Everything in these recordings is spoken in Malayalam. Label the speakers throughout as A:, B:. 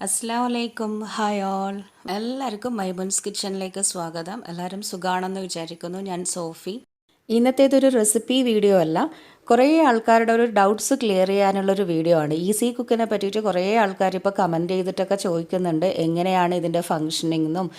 A: അസ്സലാമലൈക്കും ഹായ് ഓൾ എല്ലാവർക്കും മൈബുൻസ് കിച്ചണിലേക്ക് സ്വാഗതം. എല്ലാവരും സുഖാണെന്ന് വിചാരിക്കുന്നു. ഞാൻ സോഫി. ഇന്നത്തേതൊരു റെസിപ്പി വീഡിയോ അല്ല, കുറേ ആൾക്കാരുടെ ഒരു ഡൗട്ട്സ് ക്ലിയർ ചെയ്യാനുള്ളൊരു വീഡിയോ ആണ്. ഈസി കുക്കിനെ പറ്റിയിട്ട് കുറേ ആൾക്കാർ ഇപ്പോൾ കമൻറ്റ് ചെയ്തിട്ടൊക്കെ ചോദിക്കുന്നുണ്ട് എങ്ങനെയാണ് ഇതിൻ്റെ ഫങ്ഷനിങ് എന്നും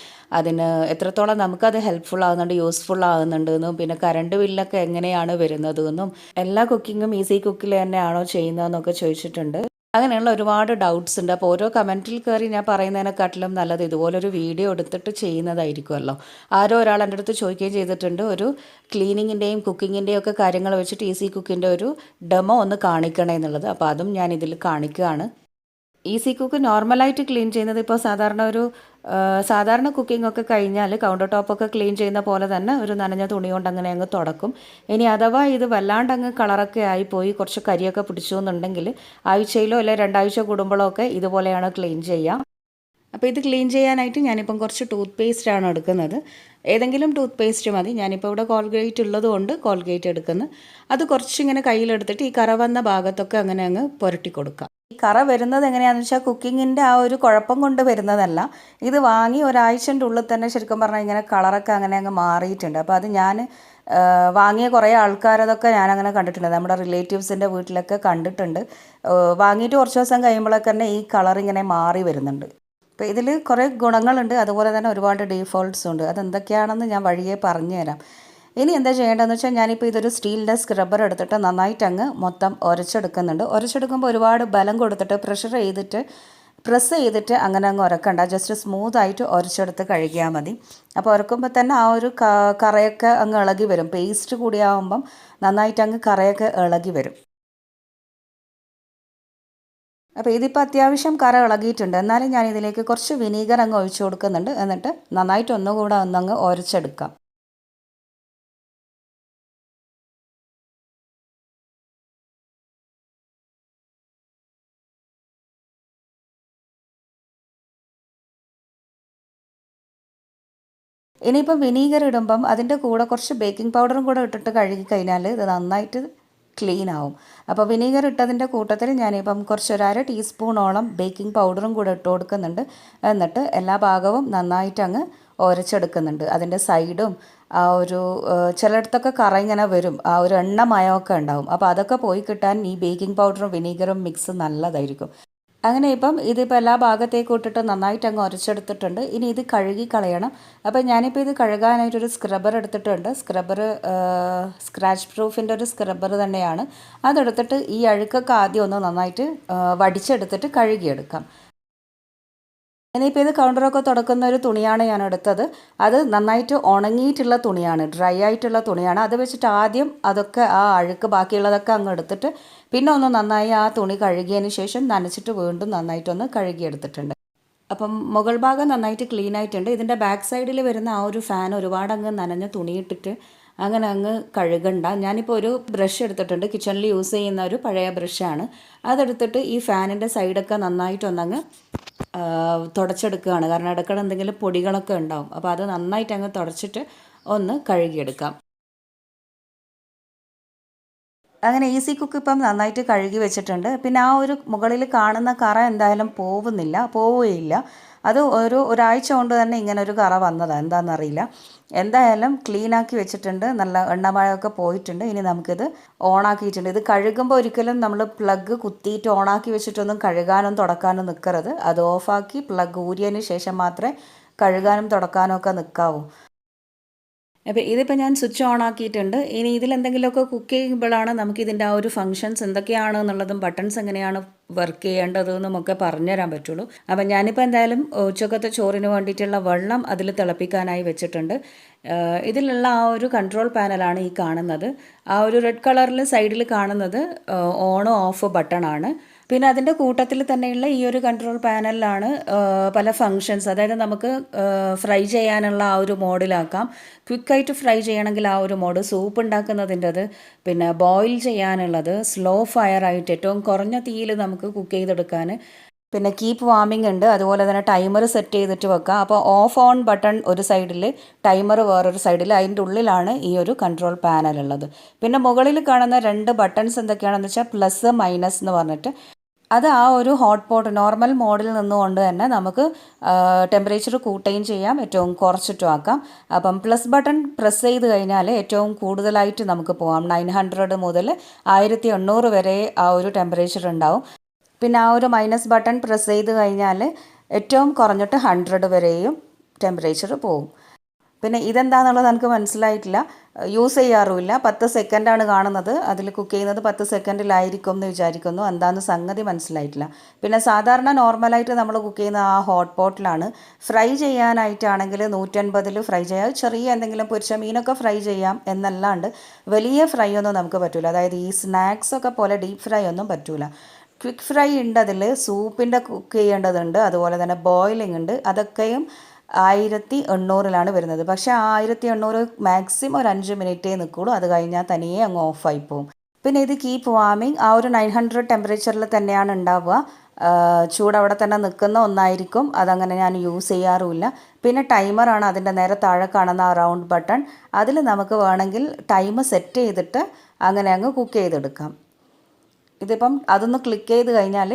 A: അതിന് എത്രത്തോളം നമുക്കത് ഹെൽപ്ഫുൾ ആകുന്നുണ്ട്, യൂസ്ഫുൾ ആകുന്നുണ്ട് എന്നും പിന്നെ കറണ്ട് ബില്ലൊക്കെ എങ്ങനെയാണ് വരുന്നത് എന്നും എല്ലാ കുക്കിങ്ങും ഈസി കുക്കിൽ തന്നെയാണോ ചെയ്യുന്നതെന്നൊക്കെ ചോദിച്ചിട്ടുണ്ട്. അങ്ങനെയുള്ള ഒരുപാട് ഡൗട്ട്സ് ഉണ്ട്. അപ്പോൾ ഓരോ കമൻറ്റിൽ കയറി ഞാൻ പറയുന്നതിനെക്കാട്ടിലും നല്ലത് ഇതുപോലൊരു വീഡിയോ എടുത്തിട്ട് ചെയ്യുന്നതായിരിക്കുമല്ലോ. ആരോ ഒരാൾ എൻ്റെ അടുത്ത് ചോദിക്കുകയും ചെയ്തിട്ടുണ്ട്, ഒരു ക്ലീനിങ്ങിൻ്റെയും കുക്കിങ്ങിൻ്റെയും ഒക്കെ കാര്യങ്ങൾ വെച്ചിട്ട് ഈസി കുക്കിൻ്റെ ഒരു ഡെമോ ഒന്ന് കാണിക്കണേ എന്നുള്ളത്. അപ്പോൾ അതും ഞാൻ ഇതിൽ കാണിക്കുകയാണ്. ഈസി കുക്ക് നോർമലായിട്ട് ക്ലീൻ ചെയ്യുന്നത് ഇപ്പോൾ സാധാരണ കുക്കിംഗ് ഒക്കെ കഴിഞ്ഞാൽ കൗണ്ടർ ടോപ്പൊക്കെ ക്ലീൻ ചെയ്യുന്ന പോലെ തന്നെ ഒരു നനഞ്ഞ തുണി കൊണ്ട് അങ്ങനെ അങ്ങ് തുടക്കും. ഇനി അഥവാ ഇത് വല്ലാണ്ട് അങ്ങ് കളറൊക്കെ ആയിപ്പോയി കുറച്ച് കരിയൊക്കെ പിടിച്ചു എന്നുണ്ടെങ്കിൽ ആഴ്ചയിലോ അല്ലെങ്കിൽ 2 ആഴ്ച കൂടുമ്പോഴോ ഒക്കെ ഇതുപോലെയാണ് ക്ലീൻ ചെയ്യുക. അപ്പോൾ ഇത് ക്ലീൻ ചെയ്യാനായിട്ട് ഞാനിപ്പം കുറച്ച് ടൂത്ത് പേസ്റ്റാണ് എടുക്കുന്നത്. ഏതെങ്കിലും ടൂത്ത് പേസ്റ്റ് മതി. ഞാനിപ്പോൾ ഇവിടെ കോൾഗേറ്റ് ഉള്ളതുകൊണ്ട് കോൾഗേറ്റ് എടുക്കുന്നത്. അത് കുറച്ചിങ്ങനെ കയ്യിലെടുത്തിട്ട് ഈ കറ വന്ന ഭാഗത്തൊക്കെ അങ്ങനെ അങ്ങ് പുരട്ടി കൊടുക്കാം. ഈ കറ വരുന്നത് എങ്ങനെയാണെന്ന് വെച്ചാൽ കുക്കിങ്ങിൻ്റെ ആ ഒരു കുഴപ്പം കൊണ്ട് വരുന്നതല്ല. ഇത് വാങ്ങി ഒരാഴ്ചൻ്റെ ഉള്ളിൽ തന്നെ ശരിക്കും പറഞ്ഞാൽ ഇങ്ങനെ കളറൊക്കെ അങ്ങനെ അങ്ങ് മാറിയിട്ടുണ്ട്. അപ്പോൾ അത് ഞാൻ വാങ്ങിയ കുറേ ആൾക്കാരതൊക്കെ ഞാനങ്ങനെ കണ്ടിട്ടുണ്ട്. നമ്മുടെ റിലേറ്റീവ്സിൻ്റെ വീട്ടിലൊക്കെ കണ്ടിട്ടുണ്ട്. വാങ്ങിയിട്ട് കുറച്ച് ദിവസം കഴിയുമ്പോഴൊക്കെ തന്നെ ഈ കളർ ഇങ്ങനെ മാറി വരുന്നുണ്ട്. അപ്പോൾ ഇതിൽ കുറേ ഗുണങ്ങളുണ്ട്, അതുപോലെ തന്നെ ഒരുപാട് ഡീഫോൾട്ട്സും ഉണ്ട്. അതെന്തൊക്കെയാണെന്ന് ഞാൻ വഴിയെ പറഞ്ഞു തരാം. ഇനി എന്താ ചെയ്യേണ്ടതെന്ന് വെച്ചാൽ ഞാനിപ്പോൾ ഇതൊരു സ്റ്റീലിൻ്റെ സ്ക്രബ്ബർ എടുത്തിട്ട് നന്നായിട്ട് അങ്ങ് മൊത്തം ഉരച്ചെടുക്കുന്നുണ്ട്. ഉരച്ചെടുക്കുമ്പോൾ ഒരുപാട് ബലം കൊടുത്തിട്ട് പ്രസ് ചെയ്തിട്ട് അങ്ങനെ അങ്ങ് ഉരക്കണ്ട. ജസ്റ്റ് സ്മൂത്തായിട്ട് ഉരച്ചെടുത്ത് കഴുകിയാൽ മതി. അപ്പോൾ ഉരക്കുമ്പോൾ തന്നെ ആ ഒരു കറയൊക്കെ അങ്ങ് ഇളകി വരും. പേസ്റ്റ് കൂടിയാകുമ്പം നന്നായിട്ട് അങ്ങ് കറയൊക്കെ ഇളകി വരും. അപ്പോൾ ഇതിപ്പോൾ അത്യാവശ്യം കറ ഇളകിയിട്ടുണ്ട്. എന്നാലും ഞാൻ ഇതിലേക്ക് കുറച്ച് വിനീഗർ അങ്ങ് ഒഴിച്ചു കൊടുക്കുന്നുണ്ട്. എന്നിട്ട് നന്നായിട്ട് ഒന്നുകൂടെ ഒന്നങ്ങ് ഉരച്ചെടുക്കാം. ഇനിയിപ്പോൾ വിനീഗർ ഇടുമ്പം അതിൻ്റെ കൂടെ കുറച്ച് ബേക്കിംഗ് പൗഡറും കൂടെ ഇട്ടിട്ട് കഴുകി കഴിഞ്ഞാൽ ഇത് നന്നായിട്ട് ക്ലീൻ ആവും. അപ്പോൾ വിനീഗർ ഇട്ടതിൻ്റെ കൂട്ടത്തിൽ ഞാനിപ്പം കുറച്ച് 1/2 ടീസ്പൂണോളം ബേക്കിംഗ് പൗഡറും കൂടെ ഇട്ട് കൊടുക്കുന്നുണ്ട്. എന്നിട്ട് എല്ലാ ഭാഗവും നന്നായിട്ട് അങ്ങ് ഉരച്ചെടുക്കുന്നുണ്ട്. അതിൻ്റെ സൈഡും ആ ഒരു ചിലയിടത്തൊക്കെ കറ ഇങ്ങനെ വരും, ആ ഒരു എണ്ണമയമൊക്കെ ഉണ്ടാവും. അപ്പോൾ അതൊക്കെ പോയി കിട്ടാൻ ഈ ബേക്കിംഗ് പൗഡറും വിനീഗറും മിക്സ് നല്ലതായിരിക്കും. അങ്ങനെ ഇതിപ്പോൾ എല്ലാ ഭാഗത്തേക്കും ഇട്ടിട്ട് നന്നായിട്ട് അങ്ങ് ഉരച്ചെടുത്തിട്ടുണ്ട്. ഇനി ഇത് കഴുകി കളയണം. അപ്പോൾ ഞാനിപ്പോൾ ഇത് കഴുകാനായിട്ടൊരു സ്ക്രബ്ബർ എടുത്തിട്ടുണ്ട്. സ്ക്രാച്ച് പ്രൂഫിൻ്റെ ഒരു സ്ക്രബ്ബർ തന്നെയാണ്. അതെടുത്തിട്ട് ഈ അഴുക്കൊക്കെ ആദ്യം ഒന്ന് നന്നായിട്ട് വടിച്ചെടുത്തിട്ട് കഴുകിയെടുക്കാം. ഇനിയിപ്പോൾ ഇത് കൗണ്ടറൊക്കെ തുടക്കുന്ന ഒരു തുണിയാണ് ഞാൻ എടുത്തത്. അത് നന്നായിട്ട് ഉണങ്ങിയിട്ടുള്ള തുണിയാണ്, ഡ്രൈ ആയിട്ടുള്ള തുണിയാണ്. അത് വെച്ചിട്ട് ആദ്യം അതൊക്കെ ആ അഴുക്ക് ബാക്കിയുള്ളതൊക്കെ അങ്ങ് എടുത്തിട്ട് പിന്നെ ഒന്ന് നന്നായി ആ തുണി കഴുകിയതിന് ശേഷം നനച്ചിട്ട് വീണ്ടും നന്നായിട്ടൊന്ന് കഴുകിയെടുത്തിട്ടുണ്ട്. അപ്പം മുകൾ ഭാഗം നന്നായിട്ട് ക്ലീൻ ആയിട്ടുണ്ട്. ഇതിൻ്റെ ബാക്ക് സൈഡിൽ വരുന്ന ആ ഒരു ഫാൻ ഒരുപാട് അങ്ങ് നനഞ്ഞ തുണിയിട്ടിട്ട് അങ്ങനെ അങ്ങ് കഴുകണ്ട. ഞാനിപ്പോൾ ഒരു ബ്രഷ് എടുത്തിട്ടുണ്ട്, കിച്ചണിൽ യൂസ് ചെയ്യുന്ന ഒരു പഴയ ബ്രഷാണ്. അതെടുത്തിട്ട് ഈ ഫാനിൻ്റെ സൈഡൊക്കെ നന്നായിട്ടൊന്നങ്ങ് തുടച്ചെടുക്കുകയാണ്. കാരണം ഇടയ്ക്കിടെ എന്തെങ്കിലും പൊടികളൊക്കെ ഉണ്ടാവും. അപ്പോൾ അത് നന്നായിട്ട് അങ്ങ് തുടച്ചിട്ട് ഒന്ന് കഴുകിയെടുക്കാം. അങ്ങനെ ഈസി കുക്ക് ഇപ്പം നന്നായിട്ട് കഴുകി വെച്ചിട്ടുണ്ട്. പിന്നെ ആ ഒരു മുകളിൽ കാണുന്ന കറ എന്തായാലും പോവുകയില്ല. അത് ഒരാഴ്ച കൊണ്ട് തന്നെ ഇങ്ങനെ ഒരു കറ വന്നതാണ്, എന്താണെന്നറിയില്ല. എന്തായാലും ക്ലീനാക്കി വെച്ചിട്ടുണ്ട്, നല്ല എണ്ണമയമൊക്കെ പോയിട്ടുണ്ട്. ഇനി നമുക്കിത് ഓണാക്കിയിട്ടുണ്ട്. ഇത് കഴുകുമ്പോൾ ഒരിക്കലും നമ്മൾ പ്ലഗ് കുത്തിയിട്ട് ഓണാക്കി വെച്ചിട്ടൊന്നും കഴുകാനും തുടക്കാനും നിൽക്കരുത്. അത് ഓഫാക്കി പ്ലഗ് ഊരിയതിന് ശേഷം മാത്രമേ കഴുകാനും തുടക്കാനും ഒക്കെ നിൽക്കാവൂ. അപ്പോൾ ഇതിപ്പോൾ ഞാൻ സ്വിച്ച് ഓൺ ആക്കിയിട്ടുണ്ട്. ഇനി ഇതിലെന്തെങ്കിലുമൊക്കെ കുക്ക് ചെയ്യുമ്പോഴാണ് നമുക്കിതിൻ്റെ ആ ഒരു ഫങ്ഷൻസ് എന്തൊക്കെയാണ് എന്നുള്ളതും ബട്ടൺസ് എങ്ങനെയാണ് വർക്ക് ചെയ്യേണ്ടതെന്നും ഒക്കെ പറഞ്ഞുതരാൻ പറ്റുള്ളൂ. അപ്പം ഞാനിപ്പോൾ എന്തായാലും ഉച്ചക്കത്തെ ചോറിന് വേണ്ടിയിട്ടുള്ള വെള്ളം അതിൽ തിളപ്പിക്കാനായി വെച്ചിട്ടുണ്ട്. ഇതിലുള്ള ആ ഒരു കൺട്രോൾ പാനലാണ് ഈ കാണുന്നത്. ആ ഒരു റെഡ് കളറിൽ സൈഡിൽ കാണുന്നത് ഓൺ ഓഫ് ബട്ടണാണ്. പിന്നെ അതിൻ്റെ കൂട്ടത്തിൽ തന്നെയുള്ള ഈ ഒരു കൺട്രോൾ പാനലിലാണ് പല ഫങ്ഷൻസ്, അതായത് നമുക്ക് ഫ്രൈ ചെയ്യാനുള്ള ആ ഒരു മോഡിലാക്കാം. ക്വിക്കായിട്ട് ഫ്രൈ ചെയ്യണമെങ്കിൽ ആ ഒരു മോഡ്, സൂപ്പ് ഉണ്ടാക്കുന്നതിൻ്റെത്, പിന്നെ ബോയിൽ ചെയ്യാനുള്ളത്, സ്ലോ ഫയറായിട്ട് ഏറ്റവും കുറഞ്ഞ തീയിൽ നമുക്ക് കുക്ക് ചെയ്തെടുക്കാൻ, പിന്നെ കീപ്പ് വാമിംഗ് ഉണ്ട്. അതുപോലെ തന്നെ ടൈമർ സെറ്റ് ചെയ്തിട്ട് വെക്കാം. അപ്പോൾ ഓഫ് ഓൺ ബട്ടൺ ഒരു സൈഡിൽ, ടൈമർ വേറൊരു സൈഡിൽ, അതിൻ്റെ ഉള്ളിലാണ് ഈ ഒരു കൺട്രോൾ പാനൽ ഉള്ളത്. പിന്നെ മുകളിൽ കാണുന്ന 2 ബട്ടൺസ് എന്തൊക്കെയാണെന്ന് വെച്ചാൽ പ്ലസ് മൈനസ് എന്ന് പറഞ്ഞിട്ട് അത് ആ ഒരു ഹോട്ട് പോട്ട് നോർമൽ മോഡിൽ നിന്നുകൊണ്ട് തന്നെ നമുക്ക് ടെമ്പറേച്ചർ കൂട്ടുകയും ചെയ്യാം, ഏറ്റവും കുറച്ചിട്ടും ആക്കാം. അപ്പം പ്ലസ് ബട്ടൺ പ്രസ് ചെയ്ത് കഴിഞ്ഞാൽ ഏറ്റവും കൂടുതലായിട്ട് നമുക്ക് പോകാം. 900 മുതൽ 1800 വരെ ആ ഒരു ടെമ്പറേച്ചർ ഉണ്ടാവും. പിന്നെ ആ ഒരു മൈനസ് ബട്ടൺ പ്രസ് ചെയ്ത് കഴിഞ്ഞാൽ ഏറ്റവും കുറഞ്ഞിട്ട് 100 വരെയും ടെമ്പറേച്ചർ പോകും. പിന്നെ ഇതെന്താണെന്നുള്ളത് എനിക്ക് മനസ്സിലായിട്ടില്ല, യൂസ് ചെയ്യാറുമില്ല. 10 സെക്കൻഡാണ് കാണുന്നത്, അതിൽ കുക്ക് ചെയ്യുന്നത് 10 സെക്കൻഡിലായിരിക്കും എന്ന് വിചാരിക്കുന്നു. എന്താണെന്ന് സംഗതി മനസ്സിലായിട്ടില്ല. പിന്നെ സാധാരണ നോർമലായിട്ട് നമ്മൾ കുക്ക് ചെയ്യുന്ന ആ ഹോട്ട് പോട്ടിലാണ്. ഫ്രൈ ചെയ്യാനായിട്ടാണെങ്കിൽ 150 ഫ്രൈ ചെയ്യാം. ചെറിയ എന്തെങ്കിലും പൊരിച്ച മീനൊക്കെ ഫ്രൈ ചെയ്യാം എന്നല്ലാണ്ട് വലിയ ഫ്രൈ ഒന്നും നമുക്ക് പറ്റില്ല. അതായത് ഈ സ്നാക്സൊക്കെ പോലെ ഡീപ്പ് ഫ്രൈ ഒന്നും പറ്റില്ല. ക്വിക്ക് ഫ്രൈ ഉണ്ട്, അതിൽ സൂപ്പിൻ്റെ കുക്ക് ചെയ്യേണ്ടതുണ്ട്, അതുപോലെ തന്നെ ബോയിലിംഗ് ഉണ്ട്. അതൊക്കെയും 1800 വരുന്നത്. പക്ഷേ ആ 1800 മാക്സിമം ഒരു 5 മിനിറ്റേ നിൽക്കുള്ളൂ, അത് കഴിഞ്ഞാൽ തനിയെ അങ്ങ് ഓഫായി പോകും. പിന്നെ ഇത് കീപ്പ് വാമിങ് ആ ഒരു 900 ടെമ്പറേച്ചറിൽ തന്നെയാണ് ഉണ്ടാവുക. ചൂട് അവിടെ തന്നെ നിൽക്കുന്ന ഒന്നായിരിക്കും, അതങ്ങനെ ഞാൻ യൂസ് ചെയ്യാറുമില്ല. പിന്നെ ടൈമറാണ് അതിൻ്റെ നേരെ താഴെ കാണുന്ന ആ റൗണ്ട് ബട്ടൺ, അതിൽ നമുക്ക് വേണമെങ്കിൽ ടൈം സെറ്റ് ചെയ്തിട്ട് അങ്ങനെ അങ്ങ് കുക്ക് ചെയ്തെടുക്കാം. ഇതിപ്പം അതൊന്ന് ക്ലിക്ക് ചെയ്ത് കഴിഞ്ഞാൽ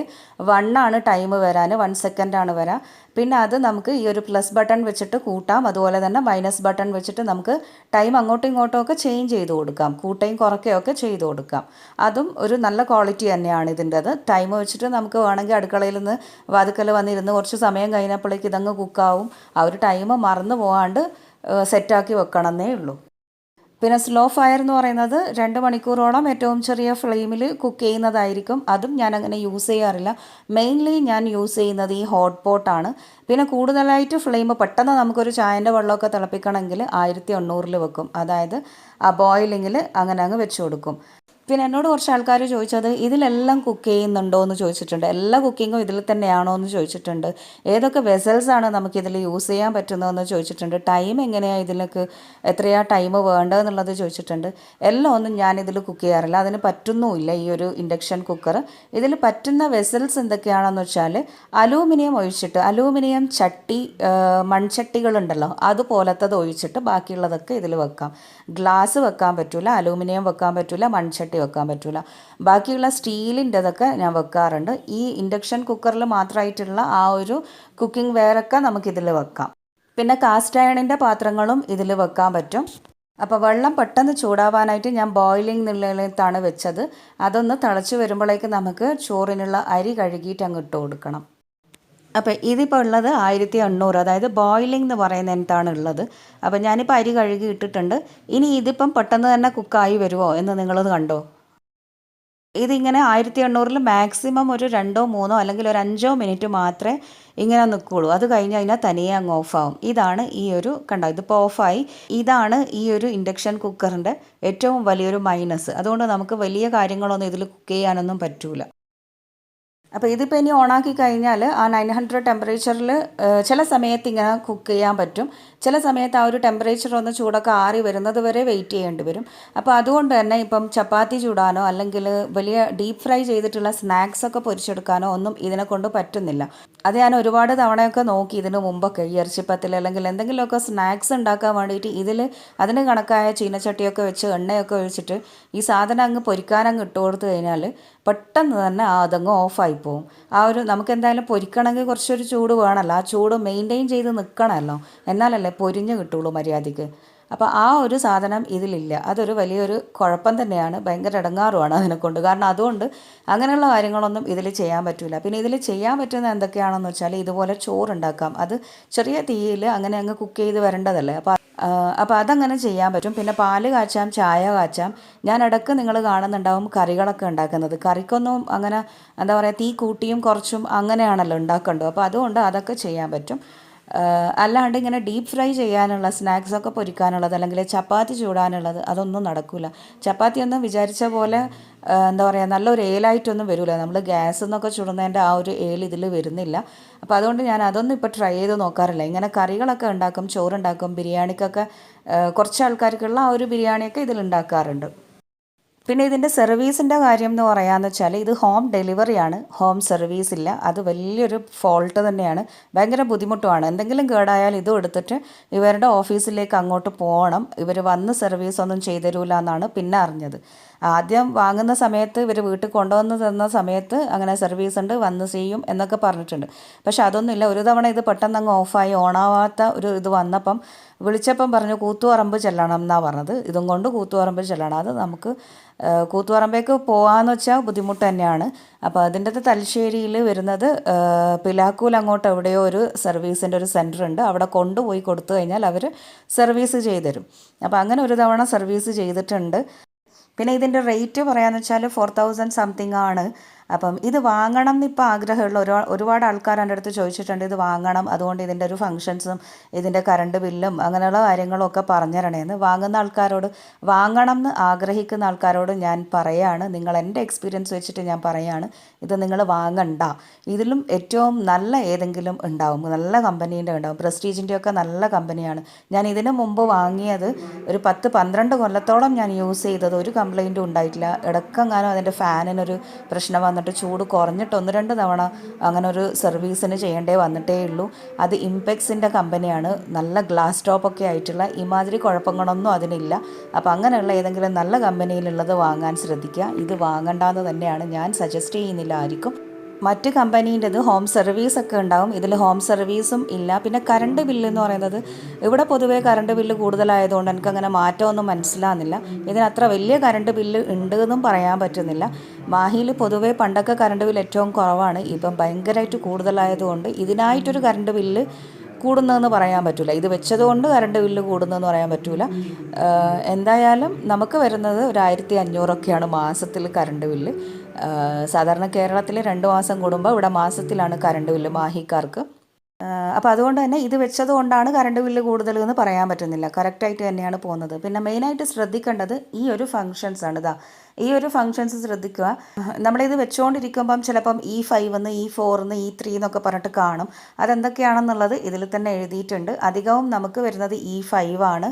A: 1 ആണ് ടൈം വരാൻ, 1 സെക്കൻഡാണ് വരാം. പിന്നെ അത് നമുക്ക് ഈ ഒരു പ്ലസ് ബട്ടൺ വെച്ചിട്ട് കൂട്ടാം, അതുപോലെ തന്നെ മൈനസ് ബട്ടൺ വെച്ചിട്ട് നമുക്ക് ടൈം അങ്ങോട്ടും ഇങ്ങോട്ടും ഒക്കെ ചേഞ്ച് ചെയ്ത് കൊടുക്കാം, കൂട്ടുകയും കുറയ്ക്കുകയും ഒക്കെ ചെയ്ത് കൊടുക്കാം. അതും ഒരു നല്ല ക്വാളിറ്റി തന്നെയാണ് ഇതിൻ്റെത്. ടൈം വെച്ചിട്ട് നമുക്ക് വേണമെങ്കിൽ അടുക്കളയിൽ നിന്ന് വാതുക്കൽ വന്നിരുന്ന് കുറച്ച് സമയം കഴിഞ്ഞപ്പോഴേക്ക് ഇതങ്ങ് കുക്കാവും. ആ ഒരു ടൈം മറന്നു പോകാണ്ട് സെറ്റാക്കി വെക്കണമെന്നേ ഉള്ളൂ. പിന്നെ സ്ലോ ഫയർ എന്ന് പറയുന്നത് 2 മണിക്കൂറോളം ഏറ്റവും ചെറിയ ഫ്ലെയിമിൽ കുക്ക് ചെയ്യുന്നതായിരിക്കും. അതും ഞാൻ അങ്ങനെ യൂസ് ചെയ്യാറില്ല. മെയിൻലി ഞാൻ യൂസ് ചെയ്യുന്നത് ഈ ഹോട്ട് പോട്ടാണ്. പിന്നെ കൂടുതലായിട്ട് ഫ്ലെയിം പെട്ടെന്ന് നമുക്കൊരു ചായൻ്റെ വെള്ളമൊക്കെ തിളപ്പിക്കണമെങ്കിൽ 1800 വെക്കും. അതായത് ആ ബോയിലിങ്ങിൽ അങ്ങനെ അങ്ങ് വെച്ച് കൊടുക്കും. പിന്നെ എന്നോട് കുറച്ച് ആൾക്കാർ ചോദിച്ചത് ഇതിലെല്ലാം കുക്ക് ചെയ്യുന്നുണ്ടോ എന്ന് ചോദിച്ചിട്ടുണ്ട്. എല്ലാ കുക്കിങ്ങും ഇതിൽ തന്നെയാണോ എന്ന് ചോദിച്ചിട്ടുണ്ട്. ഏതൊക്കെ വെസൽസാണ് നമുക്കിതിൽ യൂസ് ചെയ്യാൻ പറ്റുന്നതെന്ന് ചോദിച്ചിട്ടുണ്ട്. ടൈം എങ്ങനെയാണ് ഇതിലേക്ക് എത്രയാണ് ടൈം വേണ്ടതെന്നുള്ളത് ചോദിച്ചിട്ടുണ്ട്. എല്ലാം ഒന്നും ഞാനിതിൽ കുക്ക് ചെയ്യാറില്ല, അതിന് പറ്റുന്നുമില്ല ഈ ഒരു ഇൻഡക്ഷൻ കുക്കർ. ഇതിൽ പറ്റുന്ന വെസൽസ് എന്തൊക്കെയാണെന്ന് വെച്ചാൽ അലൂമിനിയം ഒഴിച്ചിട്ട്, അലൂമിനിയം ചട്ടി മൺചട്ടികളുണ്ടല്ലോ അതുപോലത്തത് ഒഴിച്ചിട്ട് ബാക്കിയുള്ളതൊക്കെ ഇതിൽ വെക്കാം. ഗ്ലാസ് വെക്കാൻ പറ്റില്ല, അലൂമിനിയം വെക്കാൻ പറ്റില്ല, മൺചട്ടി വെക്കാൻ പറ്റില്ല. ബാക്കിയുള്ള സ്റ്റീലിൻ്റെതൊക്കെ ഞാൻ വെക്കാറുണ്ട്. ഈ ഇൻഡക്ഷൻ കുക്കറിൽ മാത്രമായിട്ടുള്ള ആ ഒരു കുക്കിംഗ് വെയറൊക്കെ നമുക്കിതിൽ വെക്കാം. പിന്നെ കാസ്റ്റ് അയണിൻ്റെ പാത്രങ്ങളും ഇതിൽ വെക്കാൻ പറ്റും. അപ്പോൾ വെള്ളം പെട്ടെന്ന് ചൂടാവാനായിട്ട് ഞാൻ ബോയിലിംഗ് നിലയിലാണ് വെച്ചത്. അതൊന്ന് തിളച്ച് വരുമ്പോഴേക്ക് നമുക്ക് ചോറിനുള്ള അരി കഴുകിയിട്ട് അങ്ങ് ഇട്ട് കൊടുക്കണം. അപ്പോൾ ഇതിപ്പോൾ ഉള്ളത് 1800, അതായത് ബോയിലിംഗ് എന്ന് പറയുന്ന എന്താണ് ഉള്ളത്. അപ്പോൾ ഞാനിപ്പോൾ അരി കഴുകി ഇട്ടിട്ടുണ്ട്. ഇനി ഇതിപ്പം പെട്ടെന്ന് തന്നെ കുക്കായി വരുമോ എന്ന് നിങ്ങളത് കണ്ടോ. ഇതിങ്ങനെ 1800 മാക്സിമം ഒരു 2 3 അല്ലെങ്കിൽ ഒരു 5 മിനിറ്റ് മാത്രമേ ഇങ്ങനെ നിൽക്കുകയുള്ളൂ. അത് കഴിഞ്ഞ് കഴിഞ്ഞാൽ തനിയെ അങ്ങ് ഓഫാവും. ഇതാണ് ഈ ഒരു കണ്ടോ, ഇതിപ്പോൾ ഓഫായി. ഇതാണ് ഈ ഒരു ഇൻഡക്ഷൻ കുക്കറിൻ്റെ ഏറ്റവും വലിയൊരു മൈനസ്. അതുകൊണ്ട് നമുക്ക് വലിയ കാര്യങ്ങളൊന്നും ഇതിൽ കുക്ക് ചെയ്യാനൊന്നും പറ്റൂല. അപ്പോൾ ഇതിപ്പോൾ ഇനി ഓണാക്കി കഴിഞ്ഞാൽ ആ 900 ടെമ്പറേച്ചറിൽ ചില സമയത്ത് ഇങ്ങനെ കുക്ക് ചെയ്യാൻ പറ്റും. ചില സമയത്ത് ആ ഒരു ടെമ്പറേച്ചർ ഒന്ന് ചൂടൊക്കെ ആറി വരുന്നത് വരെ വെയിറ്റ് ചെയ്യേണ്ടി വരും. അപ്പോൾ അതുകൊണ്ട് തന്നെ ഇപ്പം ചപ്പാത്തി ചൂടാനോ അല്ലെങ്കിൽ വലിയ ഡീപ്പ് ഫ്രൈ ചെയ്തിട്ടുള്ള സ്നാക്സൊക്കെ പൊരിച്ചെടുക്കാനോ ഒന്നും ഇതിനെ കൊണ്ട് പറ്റുന്നില്ല. അത് ഞാൻ ഒരുപാട് തവണയൊക്കെ നോക്കി ഇതിന് മുമ്പൊക്കെ, ഈ ഇറച്ചിപ്പത്തിൽ അല്ലെങ്കിൽ എന്തെങ്കിലുമൊക്കെ സ്നാക്സ് ഉണ്ടാക്കാൻ വേണ്ടിയിട്ട് അതിന് കണക്കായ ചീനച്ചട്ടിയൊക്കെ വെച്ച് എണ്ണയൊക്കെ ഒഴിച്ചിട്ട് ഈ സാധനം അങ്ങ് പൊരിക്കാനങ്ങ് ഇട്ട് കൊടുത്തു കഴിഞ്ഞാൽ പെട്ടെന്ന് തന്നെ അതങ്ങ് ഓഫായി പോവും. ആ ഒരു നമുക്ക് എന്തായാലും പൊരിക്കണമെങ്കിൽ കുറച്ചൊരു ചൂട് വേണമല്ലോ, ആ ചൂട് മെയിൻറ്റെയിൻ ചെയ്ത് നിൽക്കണമല്ലോ, എന്നാലല്ലേ പൊരിഞ്ഞ് കിട്ടുള്ളൂ മര്യാദയ്ക്ക്. അപ്പോൾ ആ ഒരു സാധനം ഇതിലില്ല. അതൊരു വലിയൊരു കുഴപ്പം തന്നെയാണ്, ഭയങ്കര ഇടങ്ങാറുമാണ് അതിനെക്കൊണ്ട്. കാരണം അതുകൊണ്ട് അങ്ങനെയുള്ള കാര്യങ്ങളൊന്നും ഇതിൽ ചെയ്യാൻ പറ്റില്ല. പിന്നെ ഇതിൽ ചെയ്യാൻ പറ്റുന്ന എന്തൊക്കെയാണെന്ന് വെച്ചാൽ ഇതുപോലെ ചോറുണ്ടാക്കാം. അത് ചെറിയ തീയിൽ അങ്ങനെ അങ്ങ് കുക്ക് ചെയ്ത് വരേണ്ടതല്ലേ. അപ്പോൾ അതങ്ങനെ ചെയ്യാൻ പറ്റും. പിന്നെ പാല് കാച്ചാം, ചായ കാച്ചാം. ഞാൻ ഇടയ്ക്ക് നിങ്ങൾ കാണുന്നുണ്ടാവും കറികളൊക്കെ ഉണ്ടാക്കുന്നത്. കറിക്കൊന്നും അങ്ങനെ എന്താ പറയുക, തീ കൂട്ടിയും കുറച്ചും അങ്ങനെയാണല്ലോ ഉണ്ടാക്കേണ്ടത്. അപ്പോൾ അതുകൊണ്ട് അതൊക്കെ ചെയ്യാൻ പറ്റും. അല്ലാണ്ട് ഇങ്ങനെ ഡീപ്പ് ഫ്രൈ ചെയ്യാനുള്ള സ്നാക്സൊക്കെ പൊരിക്കാനുള്ളത് അല്ലെങ്കിൽ ചപ്പാത്തി ചൂടാനുള്ളത് അതൊന്നും നടക്കില്ല. ചപ്പാത്തി ഒന്നും വിചാരിച്ച പോലെ എന്താ പറയുക നല്ലൊരു ഏലായിട്ടൊന്നും വരില്ല. നമ്മൾ ഗ്യാസിൽ നിന്നൊക്കെ ചുടുന്നതിൻ്റെ ആ ഒരു ഏൽ ഇതിൽ വരുന്നില്ല. അപ്പോൾ അതുകൊണ്ട് ഞാൻ അതൊന്നും ഇപ്പോൾ ട്രൈ ചെയ്ത് നോക്കാറില്ല. ഇങ്ങനെ കറികളൊക്കെ ഉണ്ടാക്കും, ചോറുണ്ടാക്കും, ബിരിയാണിക്കൊക്കെ കുറച്ച് ആൾക്കാർക്കുള്ള ആ ഒരു ബിരിയാണിയൊക്കെ ഇതിലുണ്ടാക്കാറുണ്ട്. പിന്നെ ഇതിൻ്റെ സർവീസിൻ്റെ കാര്യം എന്ന് പറയാമെന്ന് വെച്ചാൽ ഇത് ഹോം ഡെലിവറിയാണ്, ഹോം സർവീസ് ഇല്ല. അത് വലിയൊരു ഫോൾട്ട് തന്നെയാണ്, ഭയങ്കര ബുദ്ധിമുട്ടുമാണ്. എന്തെങ്കിലും കേടായാൽ ഇതും എടുത്തിട്ട് ഇവരുടെ ഓഫീസിലേക്ക് അങ്ങോട്ട് പോകണം. ഇവർ വന്ന് സർവീസ് ഒന്നും ചെയ്തു തരില്ല എന്നാണ് പിന്നെ അറിഞ്ഞത്. ആദ്യം വാങ്ങുന്ന സമയത്ത് ഇവർ വീട്ടിൽ കൊണ്ടുവന്ന് തന്ന സമയത്ത് അങ്ങനെ സർവീസ് ഉണ്ട്, വന്ന് ചെയ്യും എന്നൊക്കെ പറഞ്ഞിട്ടുണ്ട്. പക്ഷെ അതൊന്നുമില്ല. ഒരു തവണ ഇത് പെട്ടെന്ന് അങ്ങ് ഓഫായി ഓണാവാത്ത ഒരു ഇത് വന്നപ്പം വിളിച്ചപ്പം പറഞ്ഞു കൂത്തുപറമ്പ് ചെല്ലണം എന്നാണ് പറഞ്ഞത്. ഇതും കൊണ്ട് കൂത്തുപറമ്പ് ചെല്ലണം. അത് നമുക്ക് കൂത്തുപറമ്പേക്ക് പോകാമെന്ന് വെച്ചാൽ ബുദ്ധിമുട്ട് തന്നെയാണ്. അപ്പോൾ അതിൻ്റെ തലശ്ശേരിയിൽ വരുന്നത് പിലാക്കൂൽ അങ്ങോട്ട് എവിടെയോ ഒരു സർവീസിൻ്റെ ഒരു സെൻറ്റർ ഉണ്ട്. അവിടെ കൊണ്ടുപോയി കൊടുത്തു കഴിഞ്ഞാൽ അവർ സർവീസ് ചെയ്ത് തരും. അപ്പോൾ അങ്ങനെ ഒരു തവണ സർവീസ് ചെയ്തിട്ടുണ്ട്. പിന്നെ ഇതിൻ്റെ റേറ്റ് പറയാമെന്ന് വെച്ചാൽ 4000 സംതിങ് ആണ്. അപ്പം ഇത് വാങ്ങണം എന്നിപ്പോൾ ആഗ്രഹമുള്ള ഒരുപാട് ആൾക്കാർ എൻ്റെ അടുത്ത് ചോദിച്ചിട്ടുണ്ട് ഇത് വാങ്ങണം, അതുകൊണ്ട് ഇതിൻ്റെ ഒരു ഫങ്ഷൻസും ഇതിൻ്റെ കറണ്ട് ബില്ലും അങ്ങനെയുള്ള കാര്യങ്ങളും ഒക്കെ പറഞ്ഞു തരണേന്ന്. വാങ്ങുന്ന ആൾക്കാരോട്, വാങ്ങണം എന്ന് ആഗ്രഹിക്കുന്ന ആൾക്കാരോട് ഞാൻ പറയാണ്, നിങ്ങൾ എൻ്റെ എക്സ്പീരിയൻസ് വെച്ചിട്ട് ഞാൻ പറയാണ്, ഇത് നിങ്ങൾ വാങ്ങണ്ട. ഇതിലും ഏറ്റവും നല്ല ഏതെങ്കിലും ഉണ്ടാവും, നല്ല കമ്പനീൻ്റെ ഉണ്ടാവും. പ്രസ്റ്റീജിൻ്റെയൊക്കെ നല്ല കമ്പനിയാണ്. ഞാൻ ഇതിന് മുമ്പ് വാങ്ങിയത് ഒരു 10-12 കൊല്ലത്തോളം ഞാൻ യൂസ് ചെയ്തത് ഒരു കംപ്ലൈൻറ്റും ഉണ്ടായിട്ടില്ല. ഇടയ്ക്കെങ്ങാനും അതിൻ്റെ ഫാനിനൊരു പ്രശ്നം വന്നിട്ട് ചൂട് കുറഞ്ഞിട്ട് 1-2 തവണ അങ്ങനെ ഒരു സർവീസിന് ചെയ്യേണ്ടേ വന്നിട്ടേ ഉള്ളൂ. അത് ഇംപെക്സിൻ്റെ കമ്പനിയാണ്. നല്ല ഗ്ലാസ് ടോപ്പൊക്കെ ആയിട്ടുള്ള ഇമാതിരി കുഴപ്പങ്ങളൊന്നും അതിനില്ല. അപ്പോൾ അങ്ങനെയുള്ള ഏതെങ്കിലും നല്ല കമ്പനിയിലുള്ളത് വാങ്ങാൻ ശ്രദ്ധിക്കുക. ഇത് വാങ്ങണ്ടെന്ന് തന്നെയാണ് ഞാൻ സജസ്റ്റ് ചെയ്യുന്നില്ല ആർക്കും. മറ്റ് കമ്പനീൻ്റെത് ഹോം സർവീസൊക്കെ ഉണ്ടാവും, ഇതിൽ ഹോം സർവീസും ഇല്ല. പിന്നെ കറണ്ട് ബില്ല് എന്ന് പറയുന്നത് ഇവിടെ പൊതുവേ കറണ്ട് ബില്ല് കൂടുതലായതുകൊണ്ട് എനിക്കങ്ങനെ മാറ്റമൊന്നും മനസ്സിലാകുന്നില്ല. ഇതിനത്ര വലിയ കറണ്ട് ബില്ല് ഉണ്ട് എന്നും പറയാൻ പറ്റുന്നില്ല. മാഹിയിൽ പൊതുവേ പണ്ടൊക്കെ കറണ്ട് ബില്ല് ഏറ്റവും കുറവാണ്, ഇപ്പം ഭയങ്കരമായിട്ട് കൂടുതലായതുകൊണ്ട് ഇതിനായിട്ടൊരു കറണ്ട് ബില്ല് കൂടുന്നതെന്ന് പറയാൻ പറ്റില്ല. ഇത് വെച്ചതുകൊണ്ട് കറണ്ട് ബില്ല് കൂടുന്നതെന്ന് പറയാൻ പറ്റില്ല. എന്തായാലും നമുക്ക് വരുന്നത് ഒരു 1500 മാസത്തിൽ കറണ്ട് ബില്ല്. സാധാരണ കേരളത്തിൽ 2 മാസം കൂടുമ്പോൾ ഇവിടെ മാസത്തിലാണ് കറണ്ട് ബില്ല് മാഹിക്കാർക്ക്. അപ്പോൾ അതുകൊണ്ട് തന്നെ ഇത് വെച്ചത് കൊണ്ടാണ് കറണ്ട് ബില്ല് കൂടുതൽ എന്ന് പറയാൻ പറ്റുന്നില്ല. കറക്റ്റായിട്ട് തന്നെയാണ് പോകുന്നത്. പിന്നെ മെയിനായിട്ട് ശ്രദ്ധിക്കേണ്ടത് ഈ ഒരു ഫങ്ഷൻസാണ്. ഈ ഒരു ഫങ്ഷൻസ് ശ്രദ്ധിക്കുക. നമ്മളിത് വെച്ചുകൊണ്ടിരിക്കുമ്പം ചിലപ്പം E5 E4 E3 എന്നൊക്കെ പറഞ്ഞിട്ട് കാണും. അതെന്തൊക്കെയാണെന്നുള്ളത് ഇതിൽ തന്നെ എഴുതിയിട്ടുണ്ട്. അധികവും നമുക്ക് വരുന്നത് E5 ആണ്.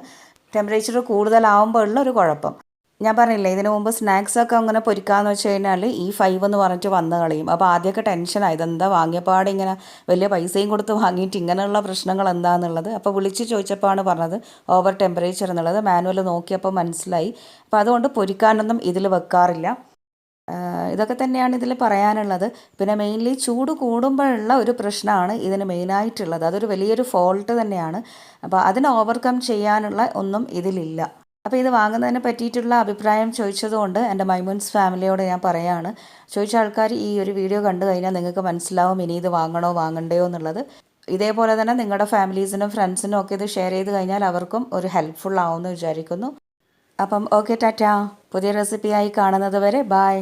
A: ടെമ്പറേച്ചർ കൂടുതലാവുമ്പോൾ ഉള്ള ഒരു കുഴപ്പം ഞാൻ പറഞ്ഞില്ലേ, ഇതിനു മുമ്പ് സ്നാക്സൊക്കെ അങ്ങനെ പൊരിക്കാമെന്ന് വെച്ച് കഴിഞ്ഞാൽ E5 എന്ന് പറഞ്ഞിട്ട് വന്ന് കളയും. അപ്പോൾ ആദ്യമൊക്കെ ടെൻഷനായി, ഇതെന്താ വാങ്ങിയപ്പാട് ഇങ്ങനെ വലിയ പൈസയും കൊടുത്ത് വാങ്ങിയിട്ട് ഇങ്ങനെയുള്ള പ്രശ്നങ്ങൾ എന്താണെന്നുള്ളത്. അപ്പോൾ വിളിച്ച് ചോദിച്ചപ്പോഴാണ് പറഞ്ഞത് ഓവർ ടെമ്പറേച്ചർ എന്നുള്ളത്. മാനുവൽ നോക്കിയപ്പോൾ മനസ്സിലായി. അപ്പോൾ അതുകൊണ്ട് പൊരിക്കാനൊന്നും ഇതിൽ വെക്കാറില്ല. ഇതൊക്കെ തന്നെയാണ് ഇതിൽ പറയാനുള്ളത്. പിന്നെ മെയിൻലി ചൂട് കൂടുമ്പോഴുള്ള ഒരു പ്രശ്നമാണ് ഇതിന് മെയിനായിട്ടുള്ളത്. അതൊരു വലിയൊരു ഫോൾട്ട് തന്നെയാണ്. അപ്പോൾ അതിനെ ഓവർകം ചെയ്യാനുള്ള ഒന്നും ഇതിലില്ല. അപ്പോൾ ഇത് വാങ്ങുന്നതിനെ പറ്റിയിട്ടുള്ള അഭിപ്രായം ചോദിച്ചതുകൊണ്ട് എൻ്റെ മൈമൂൻസ് ഫാമിലിയോട് ഞാൻ പറയുകയാണ്. ചോദിച്ച ആൾക്കാർ ഈ ഒരു വീഡിയോ കണ്ടു കഴിഞ്ഞാൽ നിങ്ങൾക്ക് മനസ്സിലാവും ഇനി ഇത് വാങ്ങണോ വാങ്ങണ്ടയോ എന്നുള്ളത്. ഇതേപോലെ തന്നെ നിങ്ങളുടെ ഫാമിലീസിനും ഫ്രണ്ട്സിനും ഒക്കെ ഇത് ഷെയർ ചെയ്ത് കഴിഞ്ഞാൽ അവർക്കും ഒരു ഹെൽപ്ഫുൾ ആവുമെന്ന് വിചാരിക്കുന്നു. അപ്പം ഓക്കെ, ടാറ്റാ. പുതിയ റെസിപ്പിയായി കാണുന്നത് വരെ ബായ്.